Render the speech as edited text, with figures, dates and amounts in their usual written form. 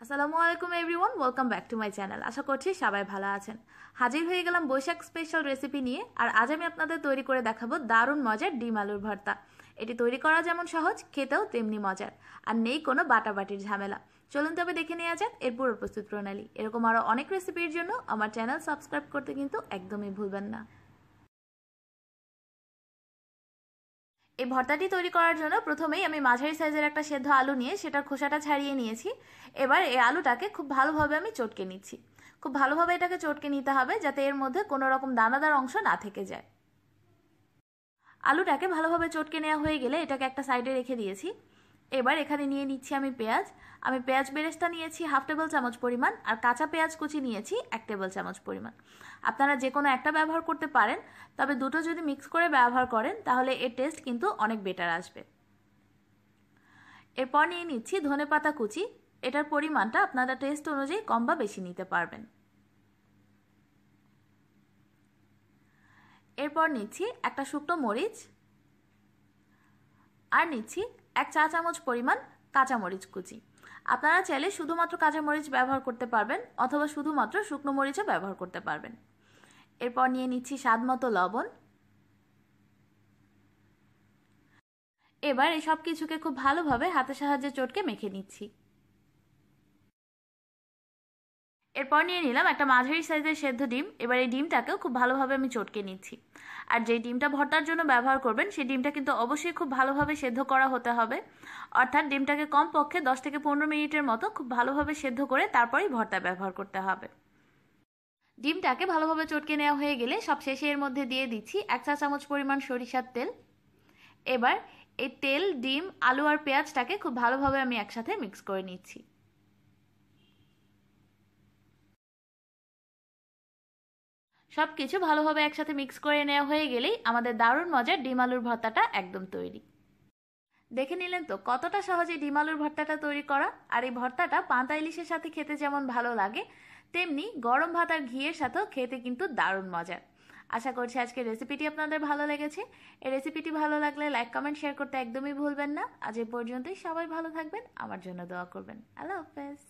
আসসালামু আলাইকুম everyone, welcome back to my channel. আশা করছি সবাই ভালো আছেন। হাজির হয়ে গেলাম বৈশাখ স্পেশাল রেসিপি নিয়ে। আর আজ আমি আপনাদের তৈরি করে দেখাবো দারুণ মজার ডিম আলুর ভর্তা। এটি তৈরি করা যেমন সহজ, খেতেও তেমনি মজার, আর নেই কোনো বাটাবাটির ঝামেলা। চলুন তবে দেখে নেওয়া যাক এর পুরো প্রস্তুত প্রণালী। এরকম আরও অনেক রেসিপির জন্য আমার চ্যানেল সাবস্ক্রাইব করতে কিন্তু একদমই ভুলবেন না। এই ভর্তাটি তৈরি করার জন্য প্রথমেই আমি মাঝারি সাইজের একটা সেদ্ধ আলু নিয়ে সেটার খোসাটা ছাড়িয়ে নিয়েছি। এবার এই আলুটাকে খুব ভালোভাবে আমি চটকে নিচ্ছি। খুব ভালোভাবে এটাকে চটকে নিতে হবে যাতে এর মধ্যে কোনো রকম দানাদার অংশ না থেকে যায়। আলুটাকে ভালোভাবে চটকে নেওয়া হয়ে গেলে এটাকে একটা সাইডে রেখে দিয়েছি। এবার এখানে নিয়ে নিচ্ছি আমি পেঁয়াজ। আমি পেঁয়াজ বেরেস্তা নিয়েছি 1/2 টেবিল চামচ পরিমাণ, আর কাঁচা পেঁয়াজ কুচি নিয়েছি 1 টেবিল চামচ পরিমাণ। আপনারা যে কোনো একটা ব্যবহার করতে পারেন, তবে দুটো যদি মিক্স করে ব্যবহার করেন তাহলে এর টেস্ট কিন্তু অনেক বেটার আসবে। এরপর নিয়ে নিচ্ছি ধনেপাতা কুচি। এটার পরিমাণটা আপনারা টেস্ট অনুযায়ী কম বা বেশি নিতে পারবেন। এরপর নিচ্ছি একটা শুকনো মরিচ, আর নিচ্ছি 1 চা চামচ পরিমাণ কাঁচামরিচ কুচি। আপনারা চাইলে শুধুমাত্র কাঁচামরিচ ব্যবহার করতে পারবেন, অথবা শুধুমাত্র শুকনো মরিচও ব্যবহার করতে পারবেন। এরপর নিয়ে নিচ্ছি স্বাদ মতো লবণ। এবার এই সব কিছুকে খুব ভালোভাবে হাতের সাহায্যে চটকে মেখে নিচ্ছি। এরপর নিয়ে নিলাম একটা মাঝারি সাইজের সেদ্ধ ডিম। এবার এই ডিমটাকেও খুব ভালোভাবে আমি চটকে নিচ্ছি। আর যে ডিমটা ভর্তার জন্য ব্যবহার করবেন সেই ডিমটা কিন্তু অবশ্যই খুব ভালোভাবে সেদ্ধ করা হতে হবে। অর্থাৎ ডিমটাকে কমপক্ষে 10 থেকে 15 মিনিটের মতো খুব ভালোভাবে সেদ্ধ করে তারপরেই ভর্তা ব্যবহার করতে হবে। ডিমটাকে ভালোভাবে চটকে নেওয়া হয়ে গেলে সব শেষে এর মধ্যে দিয়ে দিচ্ছি 1 চা চামচ পরিমাণ সরিষার তেল। এবার এই তেল, ডিম, আলু আর পেঁয়াজটাকে খুব ভালোভাবে আমি একসাথে মিক্স করে নিচ্ছি। সব কিছু ভালোভাবে একসাথে মিক্স করে নেওয়া হয়ে গেলেই আমাদের দারুণ মজার ডিম আলুর ভর্তাটা একদম তৈরি। দেখে নিলেন তো কতটা সহজে ডিম আলুর ভর্তাটা তৈরি করা। আর এই ভর্তাটা পান্তা ইলিশের সাথে খেতে যেমন ভালো লাগে, তেমনি গরম ভাত আর ঘিয়ের সাথেও খেতে কিন্তু দারুণ মজার। আশা করছি আজকের রেসিপিটি আপনাদের ভালো লেগেছে। এই রেসিপিটি ভালো লাগলে লাইক, কমেন্ট, শেয়ার করতে একদমই ভুলবেন না। আজ এ পর্যন্তই। সবাই ভালো থাকবেন, আমার জন্য দোয়া করবেন। আল্লাহ হাফেজ।